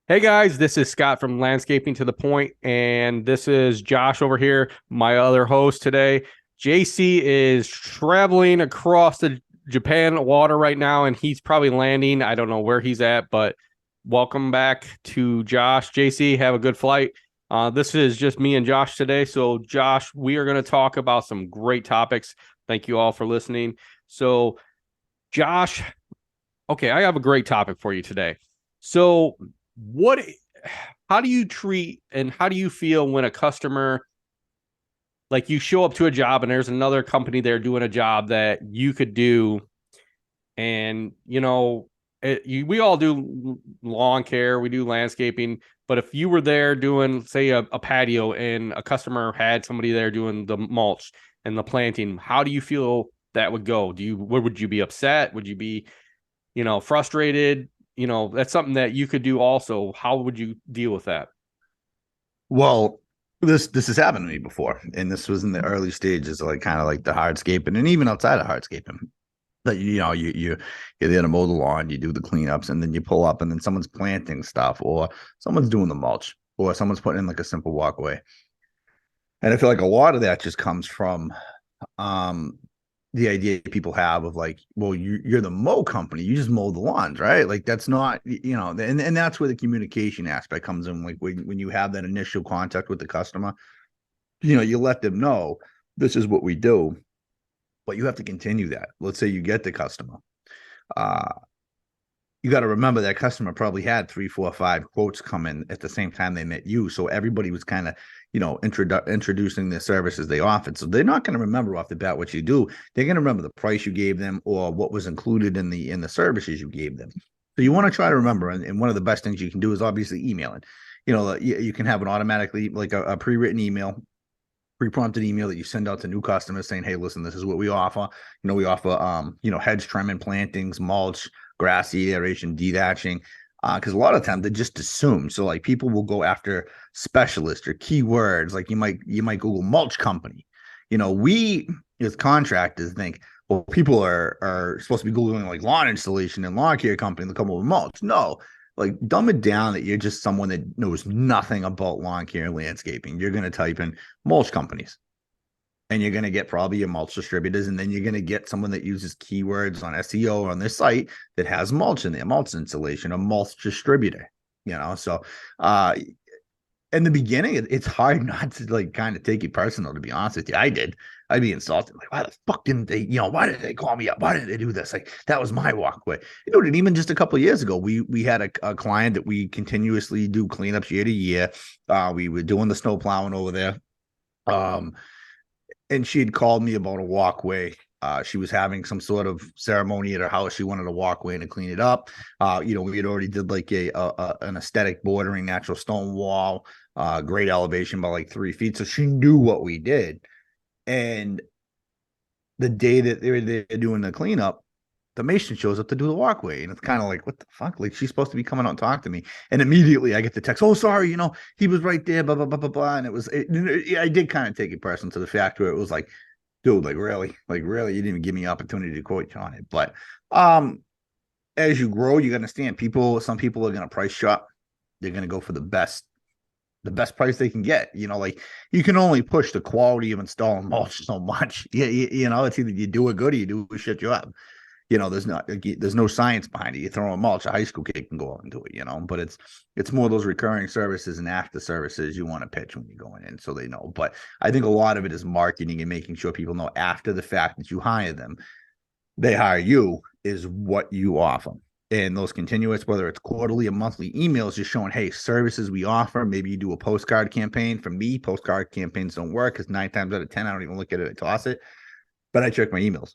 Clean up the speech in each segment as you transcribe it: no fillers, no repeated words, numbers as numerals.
Hey guys, this is Scott from Landscaping to the Point, and this is Josh over here, my other host today. JC is traveling across the Japan water right now, and he's probably landing. I don't know where he's at, but welcome back to Josh. JC, have a good flight. This is just me and Josh today. So, Josh, we are going to talk about some great topics. Thank you all for listening. So, Josh, okay, I have a great topic for you today. So, what how do you treat and how do you feel when a customer, like, you show up to a job and there's another company there doing a job that you could do, and we all do lawn care, we do landscaping, but if you were there doing, say, a patio and a customer had somebody there doing the mulch and the planting, how do you feel that would go? Would you be upset? Would you be frustrated? That's something that you could do also. How would you deal with that? Well, this has happened to me before, and this was in the early stages, like kind of like the hardscaping, and even outside of hardscaping. That you're there to mow the lawn, you do the cleanups, and then you pull up, and then someone's planting stuff, or someone's doing the mulch, or someone's putting in like a simple walkway. And I feel like a lot of that just comes from um the idea people have of like, well, you're the mow company, you just mow the lawns, right? Like that's not, and that's where the communication aspect comes in. Like when you have that initial contact with the customer, you let them know this is what we do, but you have to continue that. Let's say you get the customer. Uh, you got to remember that customer probably had three, four, five quotes come in at the same time they met you. So everybody was kind of, introducing the services they offered. So they're not going to remember off the bat what you do. They're going to remember the price you gave them or what was included in the services you gave them. So you want to try to remember. And one of the best things you can do is obviously email it. You can have an automatically like a pre-written email, pre-prompted email that you send out to new customers saying, hey, listen, this is what we offer. We offer hedge trimming, plantings, mulch, grass seed aeration, detaching. Because a lot of times they just assume. So like people will go after specialists or keywords. Like you might Google mulch company. We as contractors think, well, people are supposed to be Googling like lawn installation and lawn care company to come up with mulch. No, like dumb it down that you're just someone that knows nothing about lawn care and landscaping. You're going to type in mulch companies, and you're going to get probably your mulch distributors, and then you're going to get someone that uses keywords on SEO on their site that has mulch in there, mulch installation, a mulch distributor. So uh in the beginning, it's hard not to like kind of take it personal, to be honest with you. I'd be insulted, like, why the fuck didn't they, why did they call me up? Why did they do this? Like, that was my walkway. And even just a couple of years ago, we had a client that we continuously do cleanups year to year. We were doing the snow plowing over there. Um, and she had called me about a walkway. She was having some sort of ceremony at her house. She wanted a walkway and to clean it up. We had already did like an aesthetic bordering natural stone wall, great elevation by like 3 feet. So she knew what we did. And the day that they were there doing the cleanup, the mason shows up to do the walkway. And it's kind of like, what the fuck? Like, she's supposed to be coming out and talk to me. And immediately I get the text, oh, sorry, he was right there, blah, blah, blah, blah, blah. And I did kind of take it personal to the fact where it was like, dude, like, really, you didn't even give me an opportunity to quote you on it. But as you grow, you understand some people are going to price shop. They're going to go for the best price they can get. Like you can only push the quality of installing mulch so much. It's either you do it good or you do a shit job. There's no science behind it. You throw a mulch, a high school kid can go out and do it. But it's more those recurring services and after services you want to pitch when you're going in, so they know. But I think a lot of it is marketing and making sure people know after the fact that you hire them, they hire you is what you offer. And those continuous, whether it's quarterly or monthly emails, just showing, hey, services we offer. Maybe you do a postcard campaign. For me, postcard campaigns don't work because 9 times out of 10, I don't even look at it, I toss it. But I check my emails.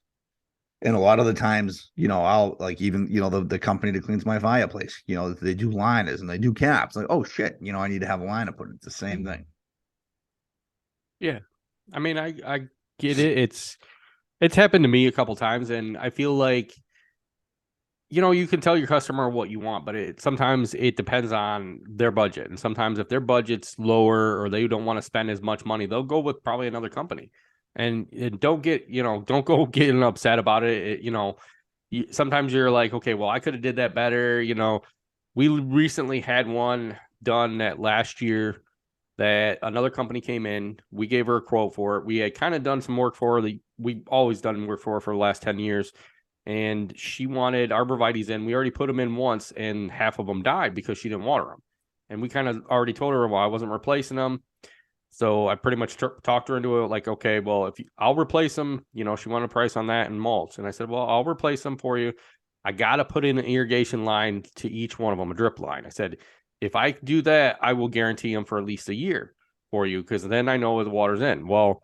And a lot of the times, I'll like even, the company that cleans my fireplace, they do liners and they do caps. Like, oh shit, I need to have a liner put in. It's the same thing. Yeah. I mean, I get it. It's happened to me a couple times, and I feel like, you can tell your customer what you want, but sometimes it depends on their budget. And sometimes if their budget's lower or they don't want to spend as much money, they'll go with probably another company. And don't go getting upset about it. Sometimes you're like, okay, well, I could have did that better. We recently had one done that last year that another company came in. We gave her a quote for it. We had kind of done some work for her. We've always done work for her for the last 10 years. And she wanted arborvitaes in. We already put them in once, and half of them died because she didn't water them. And we kind of already told her, well, I wasn't replacing them. So I pretty much talked her into it, like, okay, well, I'll replace them, she wanted a price on that and mulch. And I said, well, I'll replace them for you. I got to put in an irrigation line to each one of them, a drip line. I said, if I do that, I will guarantee them for at least a year for you, because then I know the water's in. Well,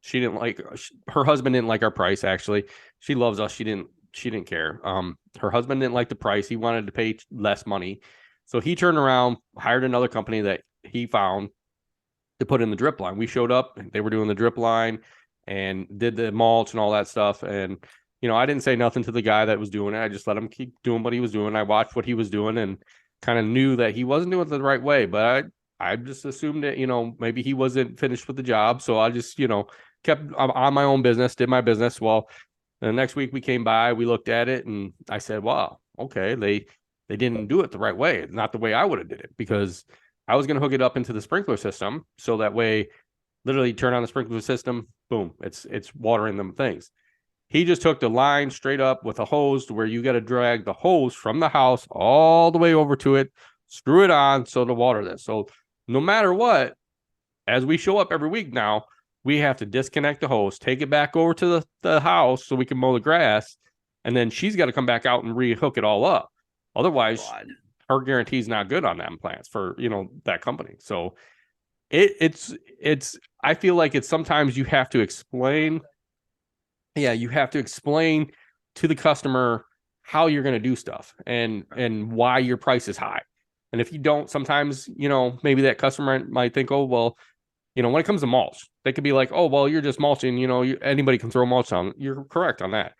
she didn't like, her husband didn't like our price. Actually, she loves us. She didn't care. Her husband didn't like the price. He wanted to pay less money. So he turned around, hired another company that he found to put in the drip line. We showed up, they were doing the drip line and did the mulch and all that stuff. And, I didn't say nothing to the guy that was doing it. I just let him keep doing what he was doing. I watched what he was doing and kind of knew that he wasn't doing it the right way, but I just assumed that, maybe he wasn't finished with the job. So I just, kept on my own business, did my business. Well, the next week we came by, we looked at it, and I said, wow, okay, they didn't do it the right way. Not the way I would have did it, because I was going to hook it up into the sprinkler system. So that way, literally turn on the sprinkler system, boom, it's watering them things. He just took the line straight up with a hose to where you got to drag the hose from the house all the way over to it, screw it on so to water this. So no matter what, as we show up every week now, we have to disconnect the hose, take it back over to the house so we can mow the grass. And then she's got to come back out and re-hook it all up. Otherwise, her guarantee is not good on them plants for, that company. So it's, I feel like it's sometimes you have to explain. Yeah, you have to explain to the customer how you're going to do stuff and why your price is high. And if you don't, sometimes, maybe that customer might think, oh, well, when it comes to mulch, they could be like, oh, well, you're just mulching, anybody can throw mulch on. You're correct on that.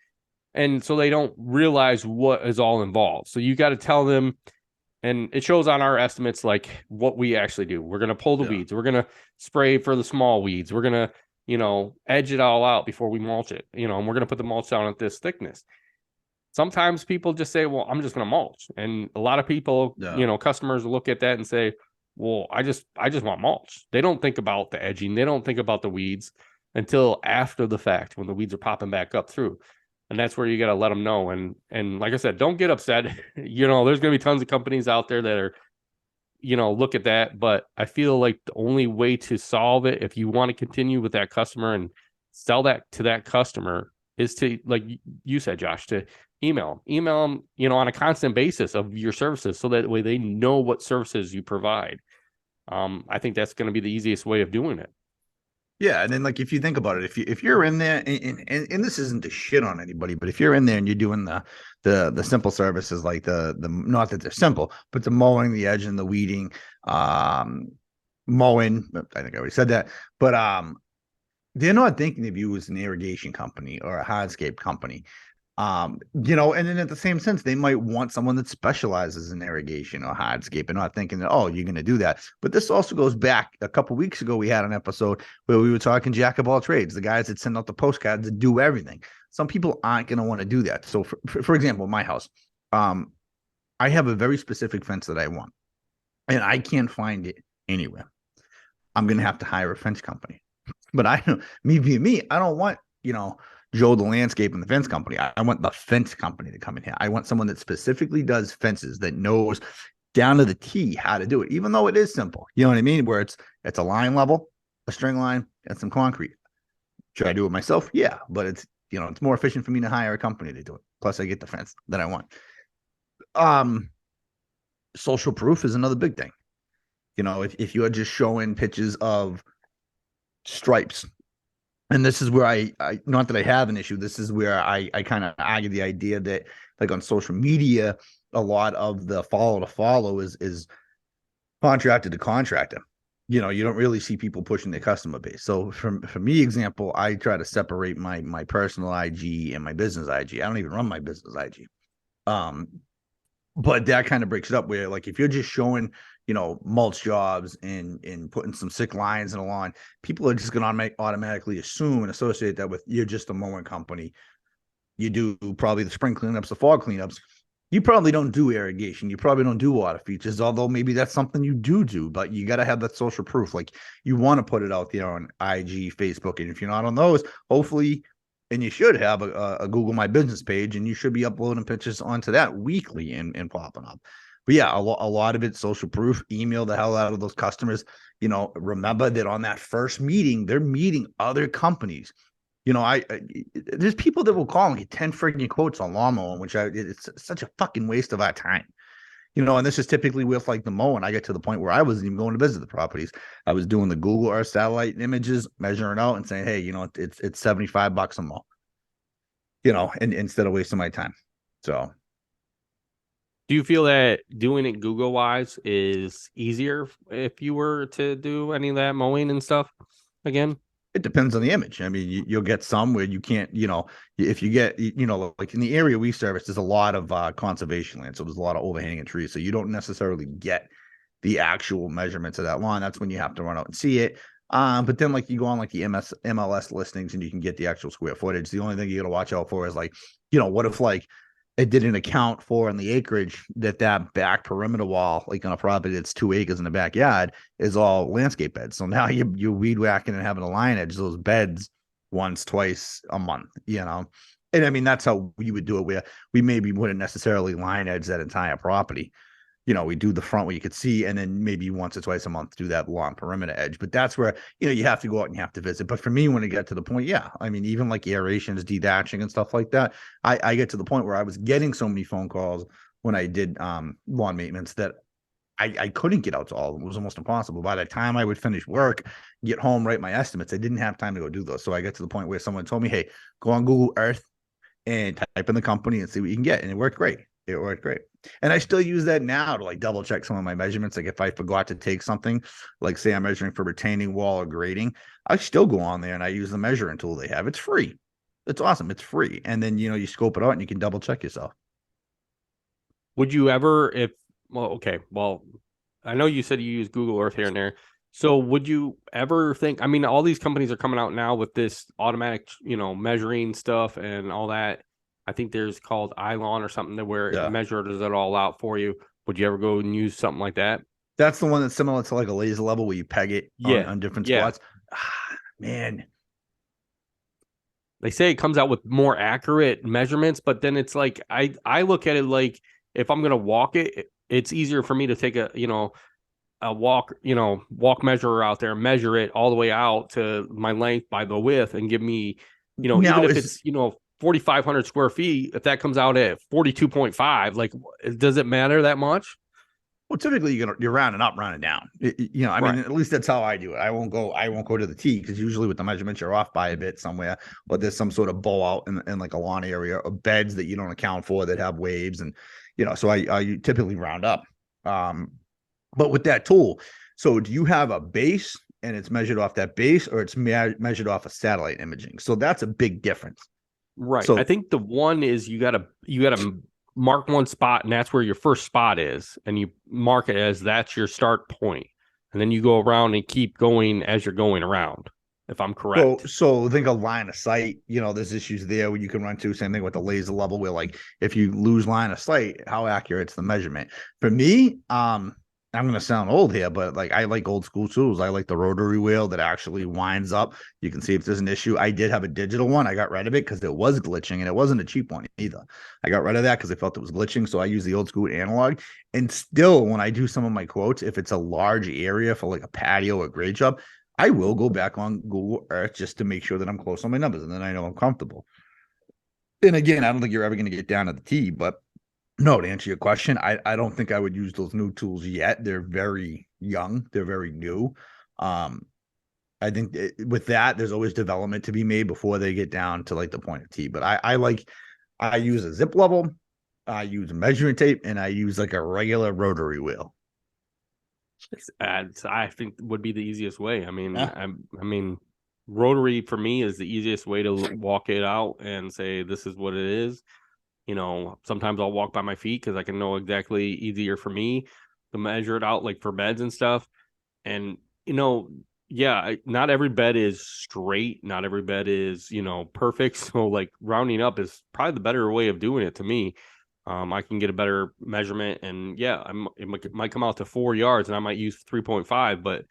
And so they don't realize what is all involved. So you got to tell them, and it shows on our estimates, like what we actually do. We're going to pull the weeds. We're going to spray for the small weeds. We're going to, edge it all out before we mulch it, and we're going to put the mulch down at this thickness. Sometimes people just say, well, I'm just going to mulch. And a lot of people, customers look at that and say, well, I just want mulch. They don't think about the edging. They don't think about the weeds until after the fact, when the weeds are popping back up through. And that's where you got to let them know. And like I said, don't get upset. There's going to be tons of companies out there that are, look at that. But I feel like the only way to solve it, if you want to continue with that customer and sell that to that customer, is to, like you said, Josh, to email them, on a constant basis of your services. So that way they know what services you provide. I think that's going to be the easiest way of doing it. Yeah, and then like if you think about it, if you're in there, and this isn't to shit on anybody, but if you're in there and you're doing the simple services, like the not that they're simple, but the mowing, the edging, the weeding, mowing, I think I already said that, but they're not thinking of you as an irrigation company or a hardscape company. And then at the same sense, they might want someone that specializes in irrigation or hardscape, and not thinking that, oh, you're going to do that. But this also goes back a couple of weeks ago. We had an episode where we were talking jack of all trades, the guys that send out the postcards that do everything. Some people aren't going to want to do that. So for example, my house, I have a very specific fence that I want, and I can't find it anywhere. I'm going to have to hire a fence company. But I don't want, Joe the landscape and the fence company. I want the fence company to come in here. I want someone that specifically does fences, that knows down to the T how to do it, even though it is simple. You know what I mean? Where it's a line level, a string line, and some concrete. Should I do it myself? Yeah, but it's more efficient for me to hire a company to do it. Plus, I get the fence that I want. Social proof is another big thing. If you are just showing pictures of stripes. And this is where I not that I have an issue. This is where I kind of argue the idea that, like, on social media, a lot of the follow to follow is contractor to contractor. You don't really see people pushing their customer base. So for me, example, I try to separate my personal IG and my business IG. I don't even run my business IG. But that kind of breaks it up where, like, if you're just showing, mulch jobs and putting some sick lines in a lawn, people are just going to automatically assume and associate that with, you're just a mowing company. You do probably the spring cleanups, the fall cleanups, You probably don't do irrigation. You probably don't do water features, although maybe that's something you do, but you got to have that social proof. Like you want to put it out there on IG, Facebook. And if you're not on those, hopefully, and you should have a Google My Business page, and you should be uploading pictures onto that weekly and popping up. But yeah, a lot of it's social proof. Email the hell out of those customers. Remember that on that first meeting, they're meeting other companies. I there's people that will call and get 10 freaking quotes on lawn mowing, it's such a fucking waste of our time. And this is typically with like the mowing. I get to the point where I wasn't even going to visit the properties. I was doing the Google Earth satellite images, measuring out and saying, hey, it's $75 a mow, and instead of wasting my time. So Do you feel that doing it Google wise is easier if you were to do any of that mowing and stuff again? it depends on the image. I mean, you'll get some where you can't, if you get, like in the area we service, there's a lot of conservation land. So there's a lot of overhanging trees. So you don't necessarily get the actual measurements of that lawn. That's when you have to run out and see it. But then like you go on like the MLS listings and you can get the actual square footage. The only thing you got to watch out for is like, what if like it didn't account for in the acreage that back perimeter wall, like on a property that's 2 acres in the backyard, is all landscape beds. So now you're weed whacking and having a line edge those beds once, twice a month, And I mean, that's how we would do it, where we maybe wouldn't necessarily line edge that entire property. We do the front where you could see, and then maybe once or twice a month do that long perimeter edge. But that's where, you have to go out and you have to visit. But for me, when it got to the point, yeah, I mean, even like aerations, dethatching and stuff like that, I get to the point where I was getting so many phone calls when I did lawn maintenance that I couldn't get out to all of them. It was almost impossible. By the time I would finish work, get home, write my estimates, I didn't have time to go do those. So I got to the point where someone told me, hey, go on Google Earth and type in the company and see what you can get. And it worked great. It worked great. And I still use that now to like double check some of my measurements. Like if I forgot to take something, like say I'm measuring for retaining wall or grading, I still go on there and I use the measuring tool they have. It's free. It's awesome. It's free. And then, you scope it out and you can double check yourself. Would you ever, I know you said you use Google Earth here and there. So would you ever think, I mean, all these companies are coming out now with this automatic, measuring stuff and all that. I think there's called Ilon or something where it measures it all out for you. Would you ever go and use something like that? That's the one that's similar to like a laser level where you peg it on different spots. Man. They say it comes out with more accurate measurements, but then it's like, I look at it like if I'm going to walk it, it's easier for me to take a walk measurer out there and measure it all the way out to my length by the width and give me, even if it's, 4,500 square feet, if that comes out at 42.5, like, does it matter that much? Well, typically you're rounding up, rounding down. I mean, at least that's how I do it. I won't go to the T, because usually with the measurements you're off by a bit somewhere, or there's some sort of bow out in like a lawn area or beds that you don't account for that have waves, and so I typically round up. But with that tool, so do you have a base and it's measured off that base, or it's measured off of satellite imaging? So that's a big difference. Right. So I think the one is you gotta mark one spot, and that's where your first spot is, and you mark it as that's your start point, and then you go around and keep going as you're going around, if I'm correct. So think a line of sight, there's issues there where you can run to. Same thing with the laser level, where like if you lose line of sight, how accurate is the measurement? For me, I'm going to sound old here, but like I like old school tools. I like the rotary wheel that actually winds up. You can see if there's an issue. I did have a digital one. I got rid of it because it was glitching, and it wasn't a cheap one either. I got rid of that because I felt it was glitching. So I use the old school analog. And still, when I do some of my quotes, if it's a large area for like a patio or grade job, I will go back on Google Earth just to make sure that I'm close on my numbers, and then I know I'm comfortable. And again, I don't think you're ever going to get down to the T, but no, to answer your question, I don't think I would use those new tools yet. They're very young. They're very new. I think with that, there's always development to be made before they get down to like the point of T. But I use a zip level, I use measuring tape, and I use like a regular rotary wheel. I think would be the easiest way. I mean, I mean, rotary for me is the easiest way to walk it out and say, this is what it is. Sometimes I'll walk by my feet because I can know exactly, easier for me to measure it out, like for beds and stuff. And, not every bed is straight. Not every bed is, perfect. So like rounding up is probably the better way of doing it to me. I can get a better measurement, and yeah, it might come out to 4 yards, and I might use 3.5. But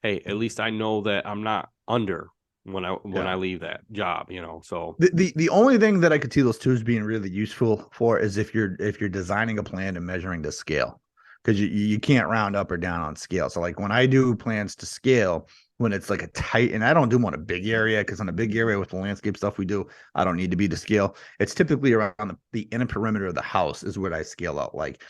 hey, at least I know that I'm not under when I Yeah. leave that job. So The only thing that I could see those tools being really useful for is if you're designing a plan and measuring to scale, because you can't round up or down on scale. So like when I do plans to scale, when it's like a tight, and I don't do them on a big area, because on a big area with the landscape stuff we do, I don't need to be to scale. It's typically around the inner perimeter of the house is what I scale out, like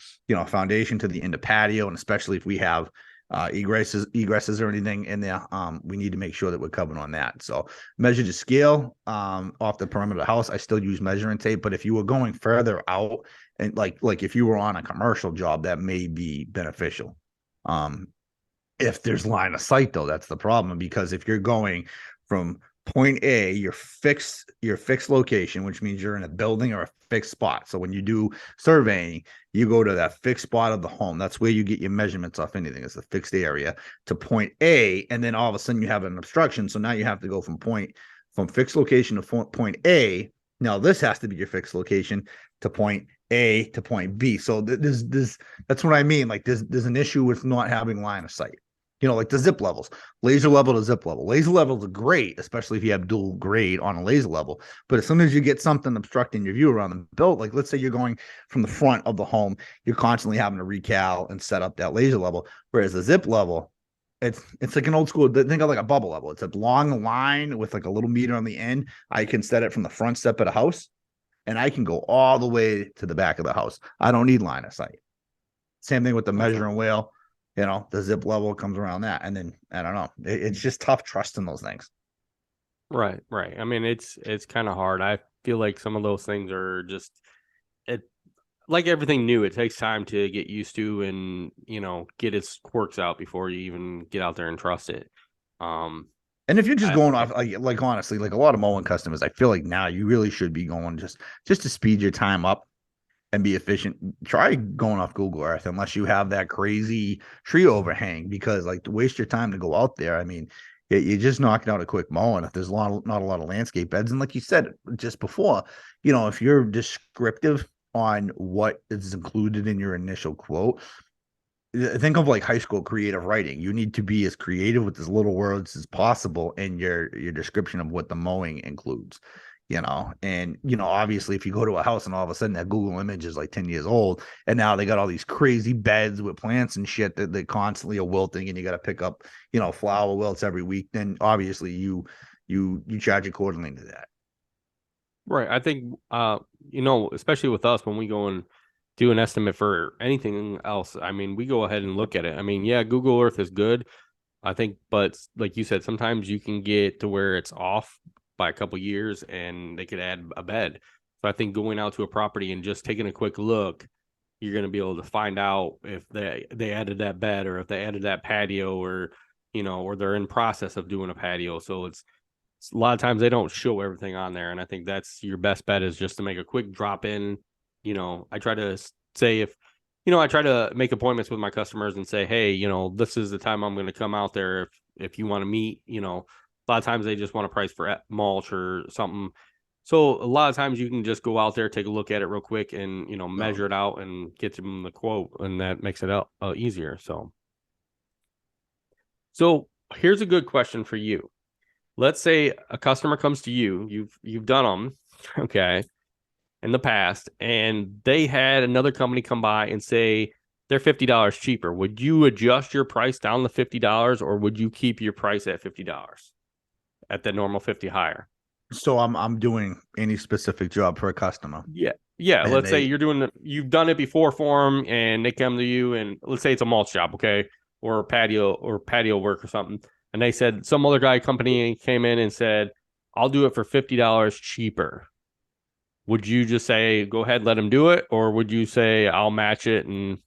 foundation to the end of patio, and especially if we have egresses or anything in there, we need to make sure that we're covered on that. So measure to scale off the perimeter of the house. I still use measuring tape, but if you were going further out, and like if you were on a commercial job, that may be beneficial. If there's line of sight, though, that's the problem, because if you're going from point A, your fixed location, which means you're in a building or a fixed spot. So when you do surveying, you go to that fixed spot of the home. That's where you get your measurements off anything. It's a fixed area to point A, and then all of a sudden you have an obstruction. So now you have to go from fixed location to point A. Now this has to be your fixed location to point A to point B. So that's what I mean. Like there's an issue with not having line of sight. Like the zip levels, laser level to zip level. Laser levels are great, especially if you have dual grade on a laser level. But as soon as you get something obstructing your view around the build, like let's say you're going from the front of the home, you're constantly having to recal and set up that laser level. Whereas the zip level, it's like an old school, think of like a bubble level. It's a long line with like a little meter on the end. I can set it from the front step of the house, and I can go all the way to the back of the house. I don't need line of sight. Same thing with the okay. measuring wheel. The zip level comes around that. And then I don't know. It's just tough trusting those things. Right. I mean, it's kind of hard. I feel like some of those things are just it like everything new. It takes time to get used to and get its quirks out before you even get out there and trust it. And if you're just I, going I off, like honestly, like a lot of mowing customers, I feel like now you really should be going just to speed your time up and be efficient. Try going off Google Earth unless you have that crazy tree overhang, because like to waste your time to go out there. I mean, you're just knocking out a quick mow, and if there's not a lot of landscape beds, and like you said just before, if you're descriptive on what is included in your initial quote, think of like high school creative writing. You need to be as creative with as little words as possible in your description of what the mowing includes. And obviously if you go to a house and all of a sudden that Google image is like 10 years old, and now they got all these crazy beds with plants and shit that they constantly are wilting, and you got to pick up flower wilts every week, then obviously you charge accordingly to that. right. I think especially with us when we go and do an estimate for anything else. I mean, we go ahead and look at it. I mean, yeah, Google Earth is good, I think, but like you said, sometimes you can get to where it's off by a couple years and they could add a bed. So I think going out to a property and just taking a quick look, you're going to be able to find out if they added that bed, or if they added that patio, or or they're in process of doing a patio. So it's a lot of times they don't show everything on there, and I think that's your best bet, is just to make a quick drop in. I try to say, if I try to make appointments with my customers and say, hey, this is the time I'm going to come out there. If you want to meet, a lot of times they just want a price for mulch or something. So a lot of times you can just go out there, take a look at it real quick, and measure it out and get them the quote, and that makes it easier. So here's a good question for you. Let's say a customer comes to you, you've done them, okay, in the past, and they had another company come by and say they're $50 cheaper. Would you adjust your price down to $50, or would you keep your price at $50 at the normal 50 higher? So I'm doing any specific job for a customer, Yeah. and Let's say they you've done it before for them, and they come to you, and let's say it's a mulch job, okay, or patio work or something, and they said some other company came in and said, "I'll do it for $50 cheaper." Would you just say, "Go ahead, let them do it," or would you say, "I'll match it"? And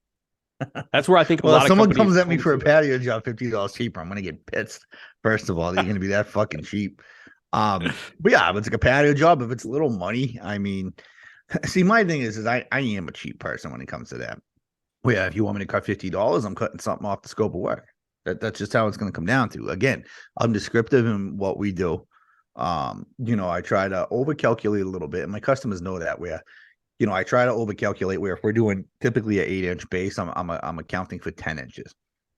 that's where I think a well, if lot of someone companies comes at me tend for a to. patio job, $50 cheaper, I'm gonna get pissed. First of all, you're gonna be that fucking cheap. But yeah, if it's like a patio job, if it's little money, I mean, see, my thing is I am a cheap person when it comes to that. Well, yeah, if you want me to cut $50, I'm cutting something off the scope of work. That's just how it's going to come down to. Again, I'm descriptive in what we do. I try to over calculate a little bit, and my customers know that. Where I try to overcalculate where if we're doing typically an 8-inch base, I'm accounting for 10 inches.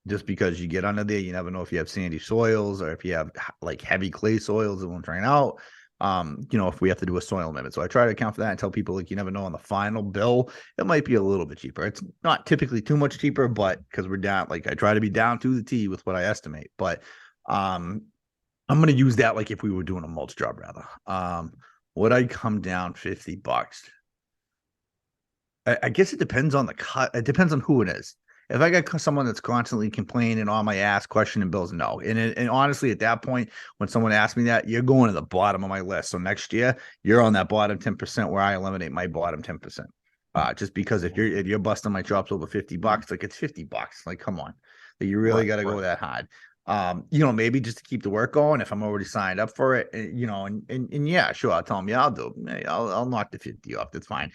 Just because you get under there, you never know if you have sandy soils or if you have like heavy clay soils that won't drain out. If we have to do a soil limit. So I try to account for that and tell people like you never know on the final bill, it might be a little bit cheaper. It's not typically too much cheaper, but because we're down, like I try to be down to the T with what I estimate. But I'm gonna use that like if we were doing a mulch job rather. Would I come down $50? I guess it depends on the cut. It depends on who it is. If I got someone that's constantly complaining on my ass, questioning bills, no. And honestly, at that point, when someone asks me that, you're going to the bottom of my list. So next year, you're on that bottom 10% where I eliminate my bottom 10%. Just because if you're busting my chops over $50, like it's $50. Like, come on. Like, you really got to go that hard. Maybe just to keep the work going if I'm already signed up for it, and yeah, sure, I'll tell them, yeah, I'll do it. Hey, I'll knock the 50 off. That's fine.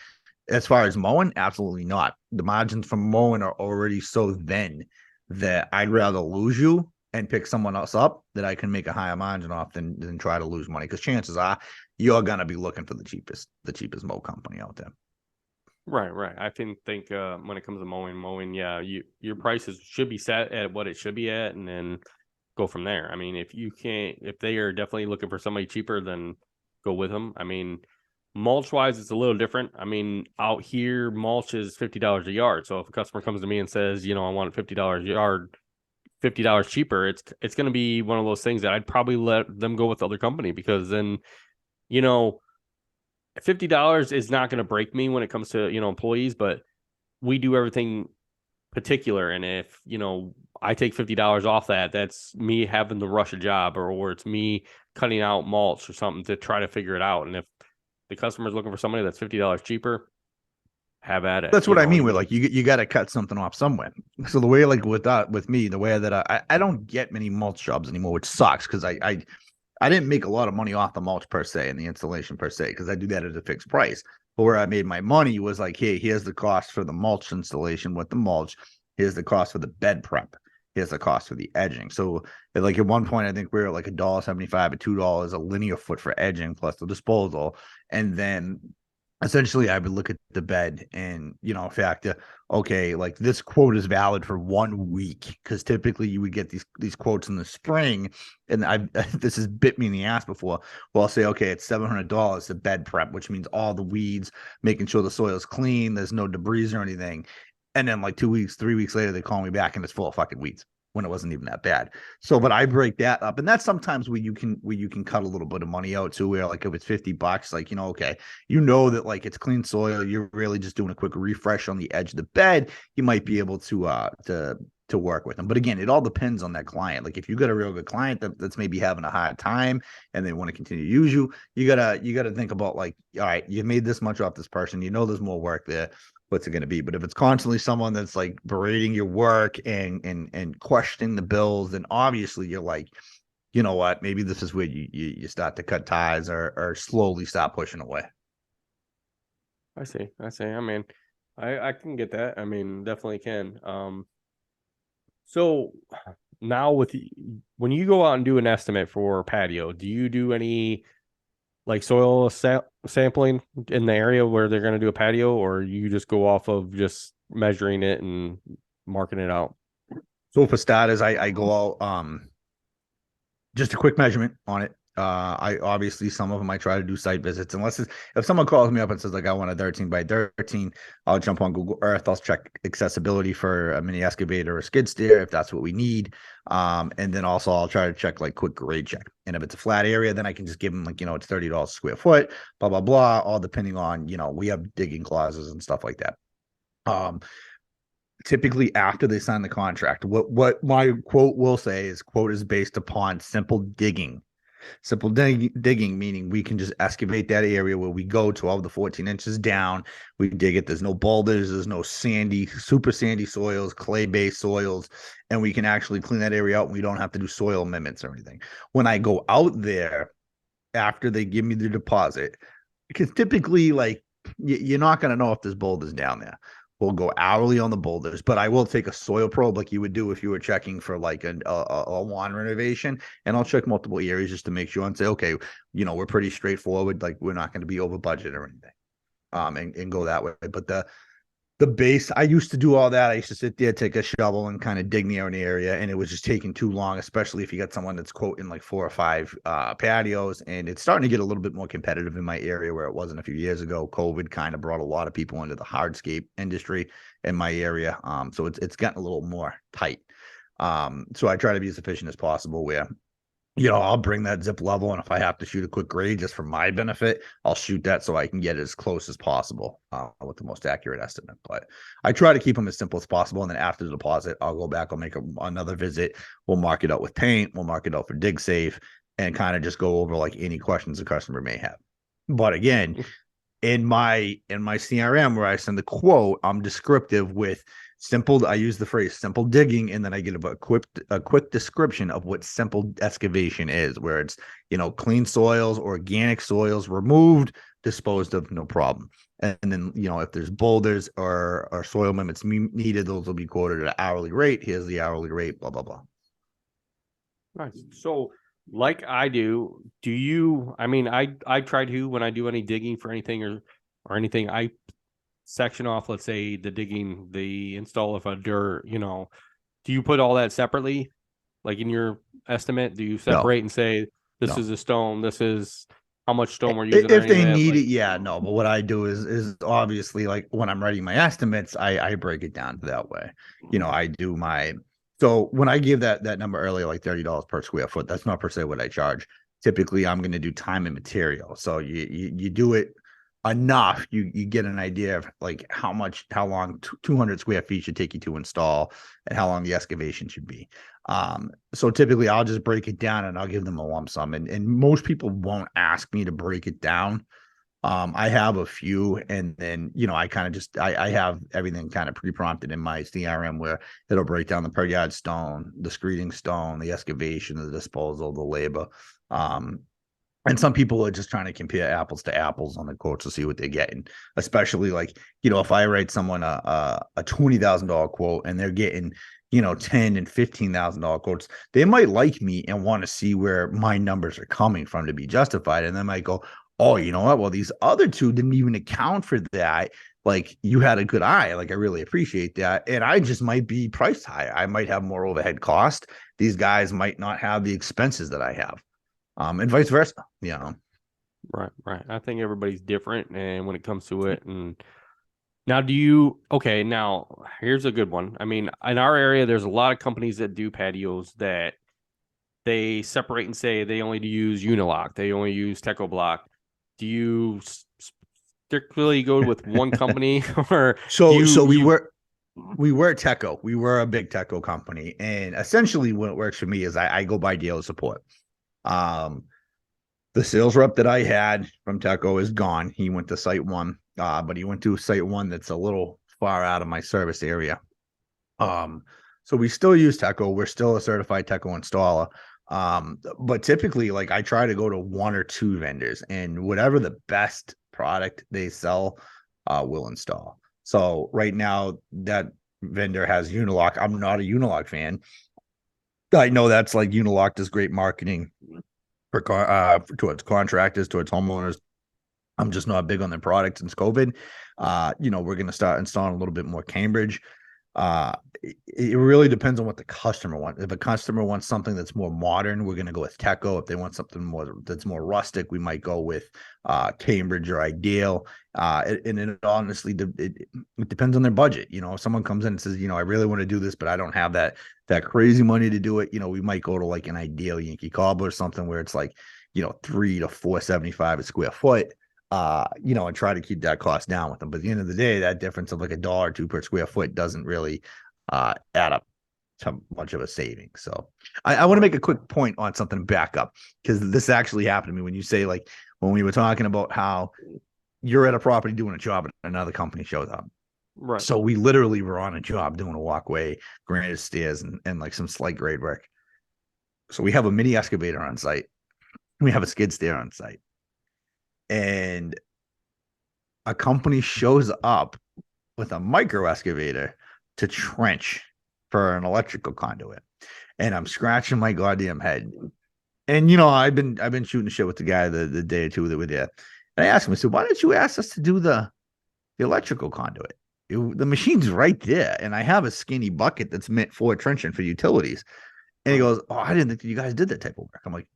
As far as mowing, absolutely not. The margins from mowing are already so thin that I'd rather lose you and pick someone else up that I can make a higher margin off than try to lose money. Because chances are you're gonna be looking for the cheapest mow company out there. Right. I think when it comes to mowing, yeah, your prices should be set at what it should be at, and then go from there. I mean, if they are definitely looking for somebody cheaper, then go with them. I mean, mulch wise, it's a little different. I mean, out here, mulch is $50 a yard. So if a customer comes to me and says, I want $50 a yard, $50 cheaper, it's going to be one of those things that I'd probably let them go with the other company, because then, $50 is not going to break me when it comes to, employees, but we do everything particular. And if, I take $50 off that's me having to rush a job, or it's me cutting out mulch or something to try to figure it out. And if the customer's looking for somebody that's $50 cheaper, have at it. That's what I mean. With like you got to cut something off somewhere. So the way like with me, the way that I don't get many mulch jobs anymore, which sucks because I didn't make a lot of money off the mulch per se and the installation per se because I do that at a fixed price. But where I made my money was like, hey, here's the cost for the mulch installation with the mulch. Here's the cost for the bed prep. Here's the cost for the edging. So like at one point, I think we were like $1.75 or $2 a linear foot for edging plus the disposal. And then essentially I would look at the bed and, factor, okay, like this quote is valid for 1 week. Cause typically you would get these quotes in the spring. And this has bit me in the ass before. Well, I'll say, okay, it's $700 the bed prep, which means all the weeds, making sure the soil is clean. There's no debris or anything. And then like 2 weeks, 3 weeks later, they call me back and it's full of fucking weeds when it wasn't even that bad. So, but I break that up. And that's sometimes where you can cut a little bit of money out too, where like if it's $50, like, okay, that like it's clean soil. You're really just doing a quick refresh on the edge of the bed. You might be able to work with them. But again, it all depends on that client. Like if you got a real good client that's maybe having a hard time and they want to continue to use you gotta think about like, all right, you made this much off this person. There's more work there. What's it going to be? But if it's constantly someone that's like berating your work and questioning the bills, then obviously you're like, you know what? Maybe this is where you start to cut ties or slowly stop pushing away. I see. I mean, I can get that. I mean, definitely can. So now when you go out and do an estimate for patio, do you do any like soil sampling in the area where they're going to do a patio, or you just go off of just measuring it and marking it out? So for starters, I go out, just a quick measurement on it. I obviously some of them I try to do site visits if someone calls me up and says like I want a 13 by 13, I'll jump on Google Earth. I'll check accessibility for a mini excavator or skid steer if that's what we need. And then also I'll try to check like quick grade check. And if it's a flat area, then I can just give them like, it's $30 a square foot, blah, blah, blah, all depending on, we have digging clauses and stuff like that. Typically after they sign the contract, what my quote will say is quote is based upon simple digging. Simple digging, meaning we can just excavate that area where we go 12 to 14 inches down. We dig it. There's no boulders. There's no super sandy soils, clay-based soils, and we can actually clean that area out. And we don't have to do soil amendments or anything. When I go out there after they give me the deposit, because typically, like, you're not going to know if there's boulders down there. We'll go hourly on the boulders, but I will take a soil probe like you would do if you were checking for like a lawn renovation, and I'll check multiple areas just to make sure and say, okay, we're pretty straightforward. Like we're not going to be over budget or anything. and go that way. But the base, I used to do all that. I used to sit there, take a shovel, and kind of dig near an area, and it was just taking too long, especially if you got someone that's quoting like 4 or 5 patios. And it's starting to get a little bit more competitive in my area where it wasn't a few years ago. COVID kind of brought a lot of people into the hardscape industry in my area. So it's gotten a little more tight. So I try to be as efficient as possible where, I'll bring that zip level, and if I have to shoot a quick grade just for my benefit, I'll shoot that so I can get as close as possible with the most accurate estimate. But I try to keep them as simple as possible, and then after the deposit, I'll go back, I'll make another visit, we'll mark it out with paint, we'll mark it out for dig safe, and kind of just go over like any questions the customer may have. But again, in my CRM where I send the quote, I'm descriptive with simple. I use the phrase simple digging, and then I give a quick description of what simple excavation is, where it's, clean soils, organic soils removed, disposed of, no problem. And then, if there's boulders or soil amendments needed, those will be quoted at an hourly rate. Here's the hourly rate, blah, blah, blah. Nice. So like I do you, I mean, I try to, when I do any digging for anything or anything, I section off, let's say the digging, the install of a dirt, do you put all that separately? Like in your estimate, do you separate and say, this is a stone, this is how much stone we're using? If they need it, yeah, no. But what I do is obviously, like when I'm writing my estimates, I break it down that way. I do so when I give that number earlier, like $30 per square foot, that's not per se what I charge. Typically, I'm going to do time and material. So you do it enough, you get an idea of like how long 200 square feet should take you to install, and how long the excavation should be. So typically I'll just break it down and I'll give them a lump sum, and most people won't ask me to break it down. I have a few, and then I kind of just I have everything kind of pre-prompted in my CRM where it'll break down the per yard stone, the screeding stone, the excavation, the disposal, the labor. And some people are just trying to compare apples to apples on the quotes to see what they're getting, especially like, if I write someone a $20,000 quote and they're getting, $10,000 and $15,000 quotes, they might like me and want to see where my numbers are coming from to be justified. And they might go, oh, you know what? Well, these other two didn't even account for that. Like, you had a good eye. Like, I really appreciate that. And I just might be priced high. I might have more overhead cost. These guys might not have the expenses that I have. And vice versa, Right. I think everybody's different, and when it comes to it, and now now here's a good one. I mean, in our area, there's a lot of companies that do patios that they separate and say they only use Unilock, they only use Teco Block. Do you strictly go with one company, or we were Teco. We were a big Teco company, and essentially what works for me is I go by dealer support. The sales rep that I had from Teco is gone. He went to site 1, but he went to site 1 that's a little far out of my service area. So we still use Teco. We're still a certified Teco installer. But typically, like, I try to go to 1 or 2 vendors, and whatever the best product they sell, will install. So right now that vendor has Unilock. I'm not a Unilock fan. I know that's like Unilock does great marketing for towards contractors, towards homeowners. I'm just not big on their products since COVID. We're going to start installing a little bit more Cambridge. It really depends on what the customer wants. If a customer wants something that's more modern, we're going to go with Teco. If they want something that's more rustic, we might go with Cambridge or Ideal. And it honestly, it depends on their budget. If someone comes in and says, I really want to do this, but I don't have that crazy money to do it, we might go to like an Ideal Yankee Cobbler or something where it's like, $3 to $4.75 a square foot. And try to keep that cost down with them. But at the end of the day, that difference of like $1 or $2 per square foot doesn't really add up to much of a saving. So I want to make a quick point on something back up, because this actually happened to me when you say, like, when we were talking about how you're at a property doing a job and another company shows up. Right. So we literally were on a job doing a walkway, granite stairs, and like some slight grade work. So we have a mini excavator on site. We have a skid steer on site. And a company shows up with a micro excavator to trench for an electrical conduit. And I'm scratching my goddamn head. And I've been shooting shit with the guy the day or two that we're there. And I asked him, I said, why didn't you ask us to do the the electrical conduit. The machine's right there, and I have a skinny bucket that's meant for trenching for utilities. And he Right. goes, "Oh, I didn't think you guys did that type of work." I'm like,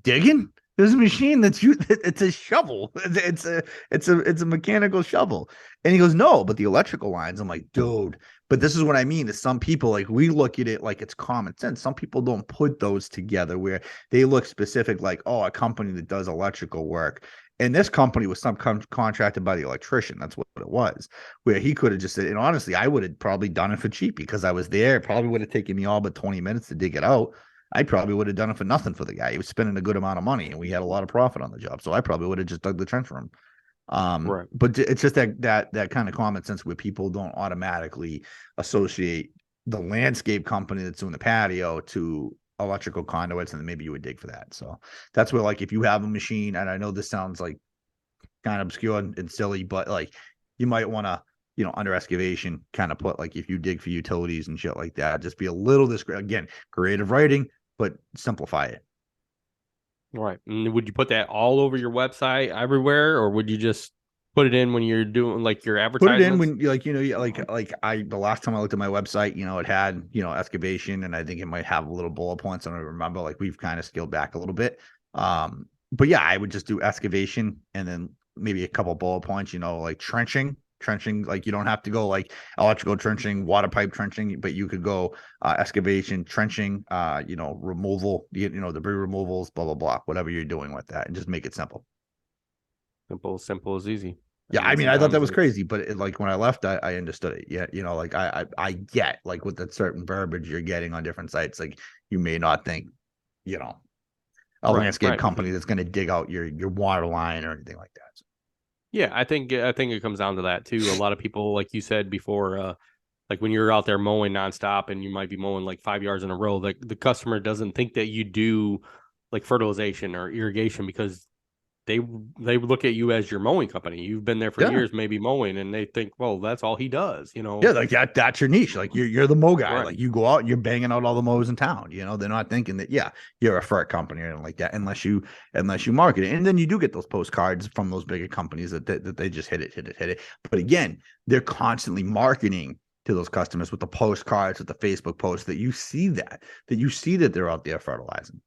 "Digging? There's a machine that's you. It's a shovel. It's a mechanical shovel." And he goes, "No, but the electrical lines." I'm like, "Dude." But this is what I mean is some people, like, we look at it like it's common sense. Some people don't put those together where they look specific, like, oh, a company that does electrical work. And this company was contracted by the electrician. That's what it was. Where he could have just said, and honestly, I would have probably done it for cheap because I was there. It probably would have taken me all but 20 minutes to dig it out. I probably would have done it for nothing for the guy. He was spending a good amount of money, and we had a lot of profit on the job. So I probably would have just dug the trench for him. Right. But it's just that kind of common sense where people don't automatically associate the landscape company that's doing the patio to electrical conduits, and then maybe you would dig for that. So that's where, like, if you have a machine, and I know this sounds like kind of obscure and silly, but like you might want to, under excavation, kind of put, like, if you dig for utilities and shit like that, just be a little discreet. Again, creative writing, but simplify it. Right. And would you put that all over your website everywhere, or would you just put it in when you're doing like your Put it in advertisements? when, like, the last time I looked at my website, it had, excavation, and I think it might have a little bullet points. I don't remember, like, we've kind of scaled back a little bit. But yeah, I would just do excavation and then maybe a couple bullet points, like trenching, like, you don't have to go like electrical trenching, water pipe trenching, but you could go excavation, trenching, removal, debris removals, blah, blah, blah, whatever you're doing with that, and just make it simple. Simple as easy. I Yeah, I mean, mean, I thought that sometimes was it's crazy, but like, when I left, I understood it. Yeah, like, I get, like, with that certain verbiage you're getting on different sites, like, you may not think, you know, a right, landscape right. company that's going to dig out your water line or anything like that. Yeah, I think it comes down to that too. A lot of people, like you said before, like when you're out there mowing nonstop and you might be mowing like 5 yards in a row, like the customer doesn't think that you do like fertilization or irrigation because they they look at you as your mowing company. You've been there for Yeah, years, maybe mowing, and they think, well, that's all he does, yeah, like that's your niche. Like, you're the mow guy. Right, Like, you go out, you're banging out all the mows in town. They're not thinking that, yeah, you're a fert company or anything like that, unless you market it. And then you do get those postcards from those bigger companies that they just hit it. But again, they're constantly marketing to those customers with the postcards, with the Facebook posts, that you see that they're out there fertilizing.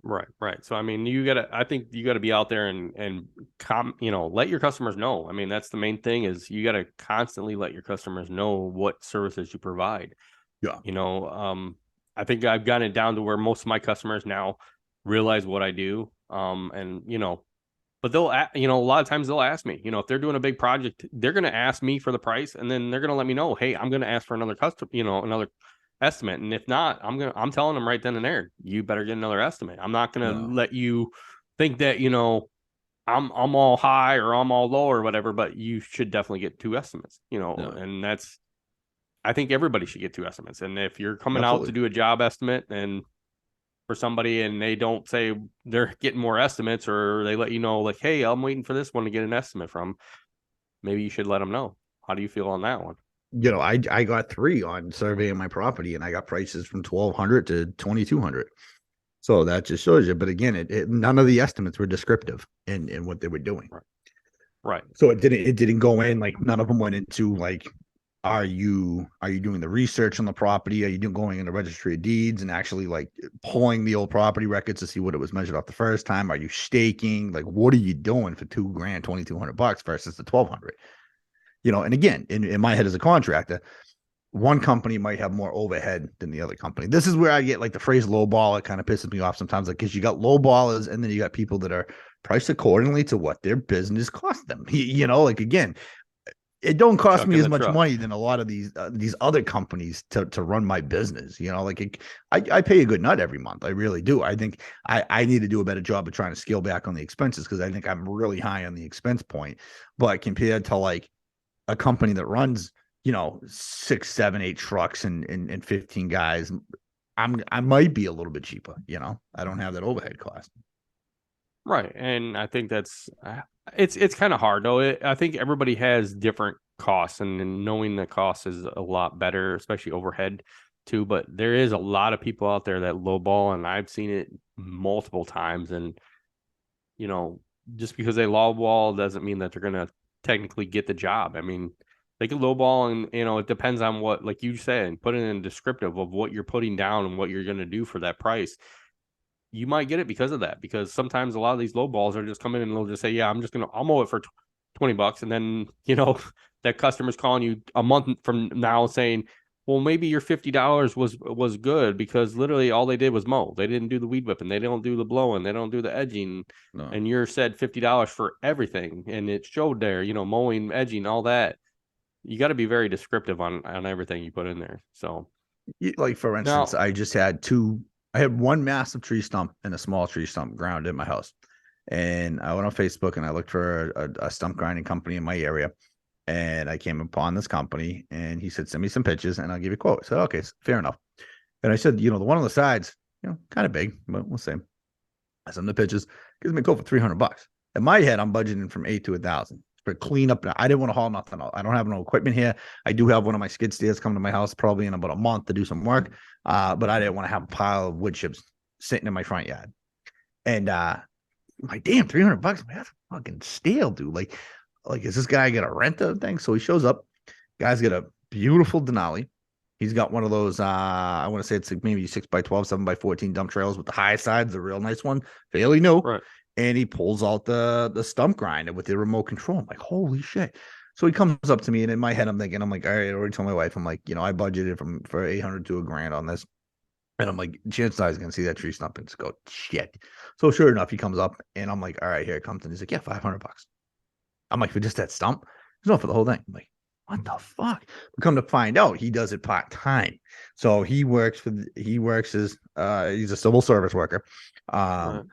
right. So I mean, I think you gotta be out there and let your customers know. I mean, that's the main thing is you gotta constantly let your customers know what services you provide. Yeah. You know, I think I've gotten it down to where most of my customers now realize what I do. And but a lot of times they'll ask me, if they're doing a big project, they're going to ask me for the price, and then they're going to let me know, hey, I'm going to ask for another another estimate, and if not, I'm telling them right then and there, you better get another estimate. I'm not going to No. let you think that I'm all high or I'm all low or whatever, but you should definitely get two estimates. No. And I think everybody should get two estimates, and if you're coming out to Absolutely. do a job estimate and for somebody and they don't say they're getting more estimates or they let you know like, hey, I'm waiting for this one to get an estimate from, maybe you should let them know. How do you feel on that one? I got three on surveying my property, and I got prices from 1,200 to 2,200. So that just shows you. But again, none of the estimates were descriptive in what they were doing. Right. Right. So it didn't go in, like, none of them went into, like, are you doing the research on the property? Are you doing going in the registry of deeds and actually, like, pulling the old property records to see what it was measured off the first time? Are you staking? Like, what are you doing for $2,000, $2,200 versus the 1,200? And again, in my head as a contractor, one company might have more overhead than the other company. This is where I get, like, the phrase lowball. It kind of pisses me off sometimes, like, because you got lowballers and then you got people that are priced accordingly to what their business cost them. Like, again, it don't cost Chuck me in as the much truck. money than a lot of these other companies to run my business. Like, I pay a good nut every month. I really do. I think I need to do a better job of trying to scale back on the expenses because I think I'm really high on the expense point. But compared to, like, a company that runs, 6, 7, 8 trucks and 15 guys, I might be a little bit cheaper. I don't have that overhead cost. Right. And I think it's kind of hard though. I think everybody has different costs, and knowing the cost is a lot better, especially overhead too. But there is a lot of people out there that lowball, and I've seen it multiple times. And you know, just because they lowball doesn't mean that they're gonna technically get the job. I mean, they can lowball, and it depends on what, like you said, and put it in descriptive of what you're putting down and what you're going to do for that price. You might get it because of that. Because sometimes a lot of these low balls are just coming in and they'll just say, "Yeah, I'll mow it for $20," and then that customer's calling you a month from now saying, "Well, maybe your $50 was good because literally all they did was mow. They didn't do the weed whipping, they don't do the blowing, they don't do the edging, No. and you're said $50 for everything, and it showed there, mowing, edging, all that." You got to be very descriptive on everything you put in there. So, Like, for instance, now, I had one massive tree stump and a small tree stump ground in my house. And I went on Facebook and I looked for a stump grinding company in my area. And I came upon this company and he said, "Send me some pictures and I'll give you a quote." I said, "Okay, fair enough." And I said, "The one on the sides, kind of big, but we'll see." I sent him the pictures, gives me a quote for $300. In my head, I'm budgeting from 8 to 1,000 for clean up. I didn't want to haul nothing out. I don't have no equipment here. I do have one of my skid steers coming to my house probably in about a month to do some work. But I didn't want to have a pile of wood chips sitting in my front yard. And my damn $300, man, that's fucking stale, dude. Like, is this guy gonna rent the thing? So he shows up. Guy's got a beautiful Denali. He's got one of those, I want to say it's like maybe 6x12, 7x14 dump trailers with the high sides, the real nice one, fairly new. right. And he pulls out the stump grinder with the remote control. I'm like, holy shit. So he comes up to me, and in my head, I'm thinking, I'm like, all right, I already told my wife, I'm like, I budgeted for 800 to $1,000 on this. And I'm like, chances are he's gonna see that tree stump and just go, shit. So sure enough, he comes up and I'm like, all right, here it comes. And he's like, yeah, $500. I'm like, for just that stump? He's no, for the whole thing. I'm like, what the fuck? We come to find out, he does it part-time. So he works as he's a civil service worker. Right.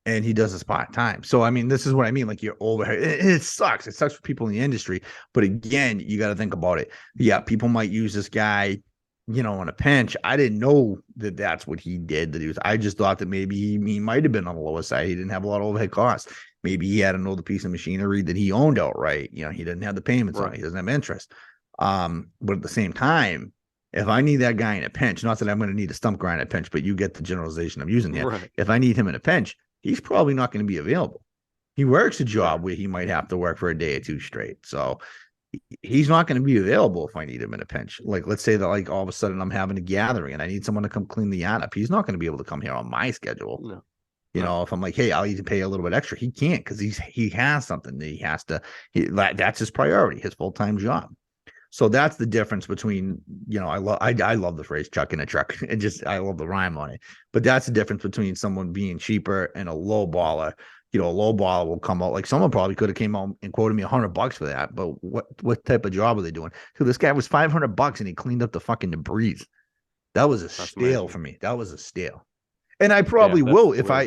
And he does this part-time. So I mean, this is what I mean. Like, you're overhead. It sucks. It sucks for people in the industry. But again, you got to think about it. Yeah, people might use this guy, on a pinch. I didn't know that that's what he did. I just thought that maybe he might have been on the lower side. He didn't have a lot of overhead costs. Maybe he had an older piece of machinery that he owned outright. He didn't have the payments on it. He doesn't have interest. But at the same time, if I need that guy in a pinch, not that I'm going to need a stump grind in a pinch, but you get the generalization I'm using here. Right. If I need him in a pinch, he's probably not going to be available. He works a job where he might have to work for a day or two straight. So he's not going to be available if I need him in a pinch. Like, let's say that, like, all of a sudden I'm having a gathering and I need someone to come clean the yard up. He's not going to be able to come here on my schedule. No. If I'm like, hey, I'll even pay a little bit extra, he can't, because he has something that he has to. That's his priority, his full-time job. So that's the difference between, I love the phrase "chuck in a truck." I love the rhyme on it. But that's the difference between someone being cheaper and a low baller. A low baller will come out, like, someone probably could have came out and quoted me $100 for that. But what type of job are they doing? So this guy was $500 and he cleaned up the fucking debris. That was a steal for me. That was a steal. And I probably will if I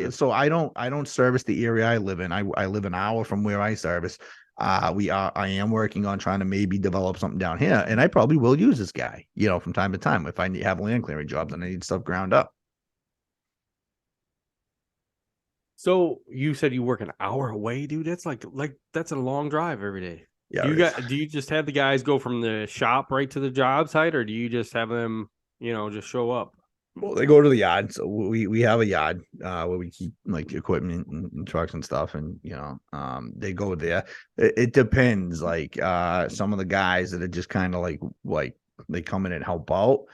don't service the area I live in. I live an hour from where I service. I am working on trying to maybe develop something down here, and I probably will use this guy, from time to time if I have land clearing jobs and I need stuff ground up. So you said you work an hour away, dude. That's like that's a long drive every day. Yeah. Do you just have the guys go from the shop right to the job site, or do you just have them, just show up? Well, they go to the yard. So we have a yard where we keep, like, equipment and trucks and stuff, and they go there. It depends. Like, some of the guys that are just kind of like they come in and help out.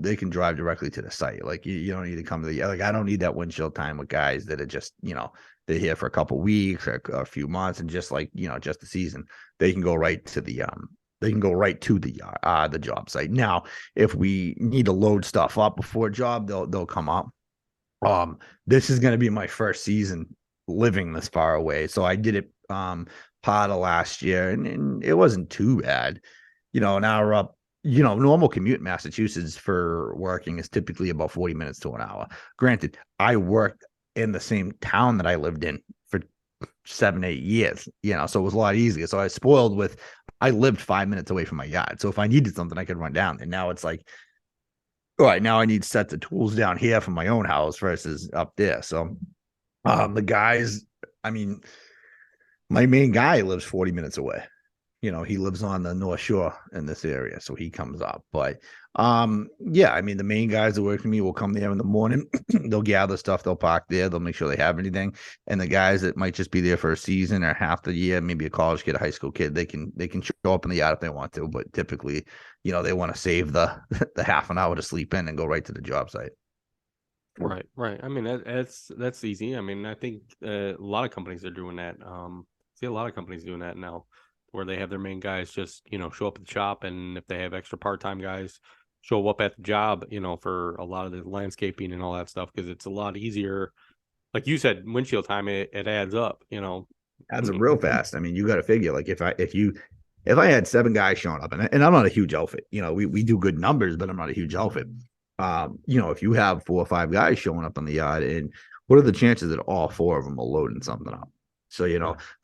They can drive directly to the site. Like, you don't need to come to the, like, I don't need that windshield time with guys that are just, they're here for a couple weeks or a few months and just, like, just the season. They can go right to the the job site. Now, if we need to load stuff up before a job, they'll come up. This is going to be my first season living this far away, so I did it part of last year, and it wasn't too bad. An hour up. Normal commute in Massachusetts for working is typically about 40 minutes to an hour. Granted, I worked in the same town that I lived in for 7-8 years, so it was a lot easier. So I was spoiled with, I lived 5 minutes away from my yard. So if I needed something, I could run down. And now it's like, all right, now I need sets of tools down here from my own house versus up there. So the guys, I mean, my main guy lives 40 minutes away. he lives on the North Shore in this area, so he comes up. But yeah, I mean, the main guys that work for me will come there in the morning. They'll gather stuff, they'll park there, they'll make sure they have anything. And the guys that might just be there for a season or half the year, maybe a college kid, a high school kid, they can show up in the yard if they want to. But typically, they want to save the the half an hour to sleep in and go right to the job site. Right, right. I mean, that's easy. I mean, I think a lot of companies are doing that. See a lot of companies doing that now, where they have their main guys just show up at the shop, and if they have extra part-time guys, show up at the job. For a lot of the landscaping and all that stuff, because it's a lot easier. Like you said, windshield time it adds up. Adds up real fast. I mean, you got to figure like if I had 7 guys showing up, and I'm not a huge outfit, we do good numbers, but I'm not a huge outfit. If you have 4 or 5 guys showing up on the yard, and what are the chances that all 4 of them are loading something up? So,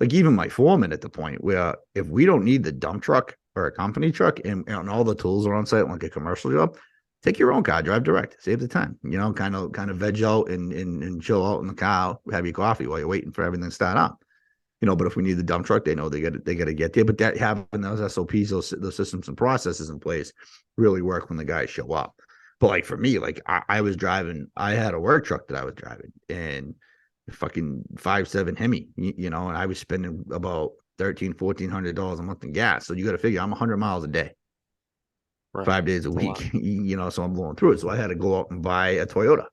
like even my foreman at the point where if we don't need the dump truck or a company truck and all the tools are on site, like a commercial job, take your own car, drive direct, save the time, kind of veg out and chill out in the car, have your coffee while you're waiting for everything to start up. But if we need the dump truck, they know they got to get there. But that having those SOPs, those systems and processes in place really work when the guys show up. But like for me, like I was driving, I had a work truck that I was driving, and fucking 5.7 Hemi, and I was spending about $1,400 a month in gas. So you got to figure I'm 100 miles a day, Right. 5 days a week, so I'm going through it. So I had to go out and buy a Toyota.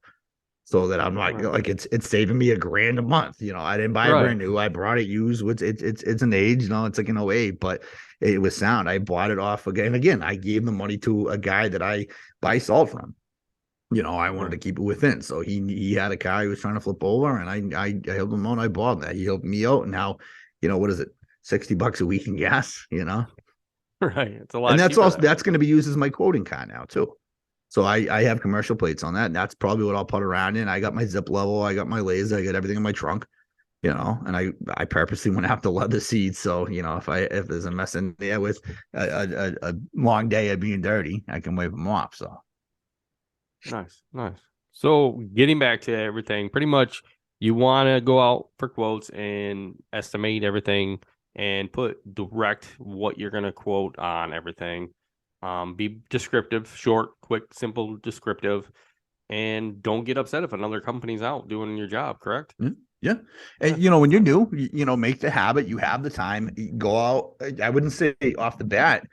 So that I'm like it's saving me $1,000 a month. I didn't buy it brand new. I brought it used. It's an age, it's like an 08, but it was sound. I bought it off again. And again, I gave the money to a guy that I buy salt from. I wanted to keep it within. So he had a car he was trying to flip over, and I helped him out. I bought that. He helped me out. And now, what is it? $60 a week in gas, Right. It's a lot. And that's also that that's going to be used as my quoting car now too. So I have commercial plates on that, and that's probably what I'll put around in. I got my zip level, I got my laser, I got everything in my trunk, and I purposely went after leather seats. So, if there's a mess in there with a long day of being dirty, I can wave them off. So Nice, nice. So getting back to everything, pretty much you want to go out for quotes and estimate everything and put direct what you're going to quote on everything. Be descriptive, short, quick, simple, descriptive, and don't get upset if another company's out doing your job, correct? Yeah. And, when you're new, make the habit, you have the time, go out. I wouldn't say off the bat,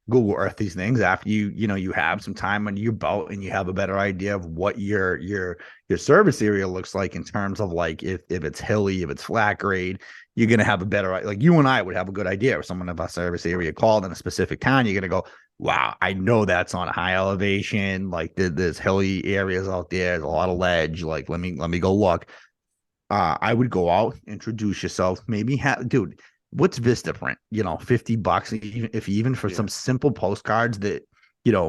Google Earth these things after you have some time under your belt and you have a better idea of what your service area looks like in terms of like if it's hilly, if it's flat grade, you're going to have a better, like you and I would have a good idea if someone of our service area called in a specific town, you're going to go, wow, I know that's on a high elevation. Like there's hilly areas out there. There's a lot of ledge. Like, let me go look. I would go out, introduce yourself, maybe dude, what's Vistaprint? $50, even for some simple postcards that,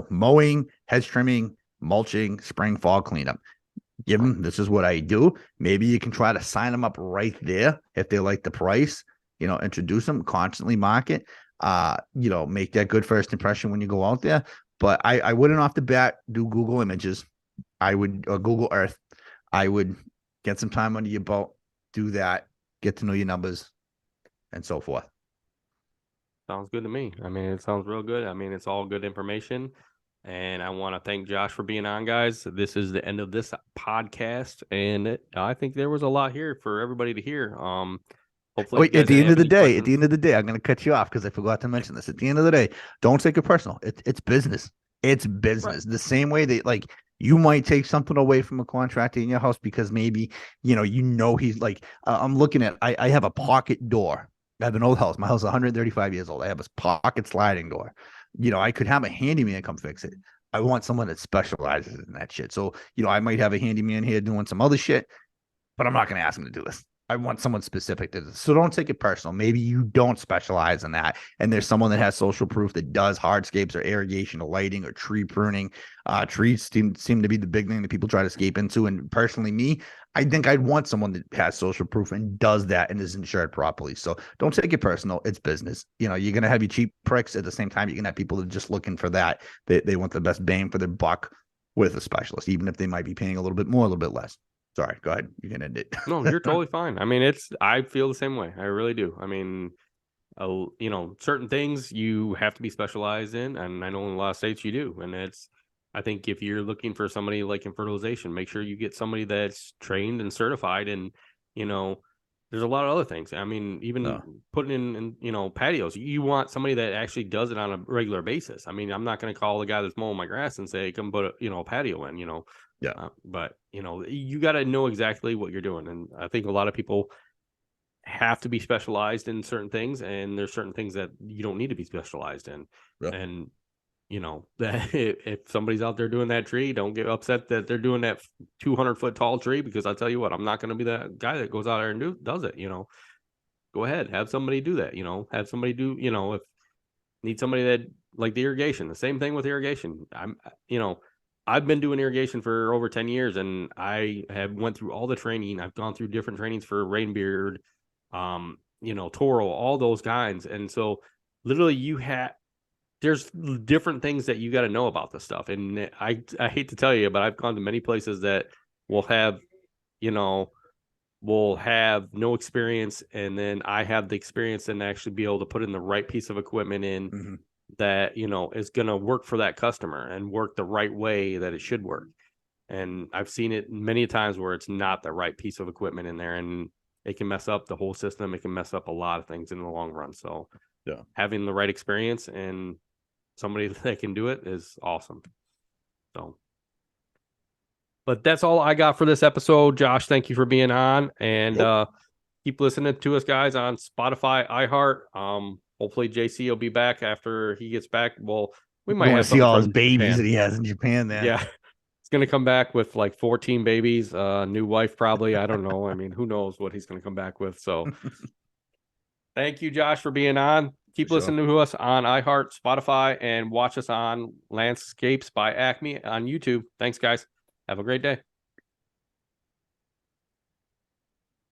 mowing, hedge trimming, mulching, spring, fall cleanup. Give them, this is what I do. Maybe you can try to sign them up right there if they like the price, introduce them, constantly market, make that good first impression when you go out there. But I wouldn't off the bat do Google Images. I would, or Google Earth. I would get some time under your belt, do that, get to know your numbers, and so forth. Sounds good to me. I mean, it sounds real good. I mean, it's all good information. And I want to thank Josh for being on, guys. This is the end of this podcast. And I think there was a lot here for everybody to hear. Hopefully, wait, at the end of the day, I'm going to cut you off because I forgot to mention this. At the end of the day, don't take it personal. It's business. It's business. Right. The same way that like you might take something away from a contractor in your house because maybe, he's like, I'm looking at, I have a pocket door. I have an old house. My house is 135 years old. I have a pocket sliding door. I could have a handyman come fix it. I want someone that specializes in that shit. So, I might have a handyman here doing some other shit, but I'm not going to ask him to do this. I want someone specific to this. So don't take it personal. Maybe you don't specialize in that. And there's someone that has social proof that does hardscapes or irrigation or lighting or tree pruning. Trees seem to be the big thing that people try to escape into. And personally, me, I think I'd want someone that has social proof and does that and is insured properly. So don't take it personal. It's business. You're going to have your cheap pricks. At the same time, you're going to have people that are just looking for that. They want the best bang for their buck with a specialist, even if they might be paying a little bit more, a little bit less. Sorry, go ahead. You can end it. No, you're totally fine. I mean, I feel the same way. I really do. I mean, certain things you have to be specialized in, and I know in a lot of states you do. And I think if you're looking for somebody like in fertilization, make sure you get somebody that's trained and certified. And there's a lot of other things. I mean, even putting in patios, you want somebody that actually does it on a regular basis. I mean, I'm not going to call the guy that's mowing my grass and say, come put a patio in. But you got to know exactly what you're doing. And I think a lot of people have to be specialized in certain things, and there's certain things that you don't need to be specialized in. Yeah. And that if somebody's out there doing that tree, don't get upset that they're doing that 200-foot tall tree, because I'll tell you what, I'm not going to be that guy that goes out there and does it. Go ahead, have somebody do that. Have somebody do. If need somebody that, like the irrigation, the same thing with irrigation. I've been doing irrigation for over 10 years, and I have went through all the training. I've gone through different trainings for Rainbeard, Toro, all those kinds. And so literally there's different things that you got to know about this stuff. And I hate to tell you, but I've gone to many places that will have no experience, and then I have the experience and actually be able to put in the right piece of equipment in that is going to work for that customer and work the right way that it should work. And I've seen it many times where it's not the right piece of equipment in there, and it can mess up the whole system. It can mess up a lot of things in the long run. So having the right experience and somebody that can do it is awesome. So, but that's all I got for this episode. Josh, thank you for being on, and keep listening to us, guys, on Spotify, iHeart. Hopefully JC will be back after he gets back. Well, we might have see all his babies Japan that he has in Japan there. Yeah. He's going to come back with like 14 babies, new wife, probably. I don't know. I mean, who knows what he's going to come back with. So thank you, Josh, for being on. Keep listening to us on iHeart, Spotify, and watch us on Landscapes by Acme on YouTube. Thanks, guys. Have a great day.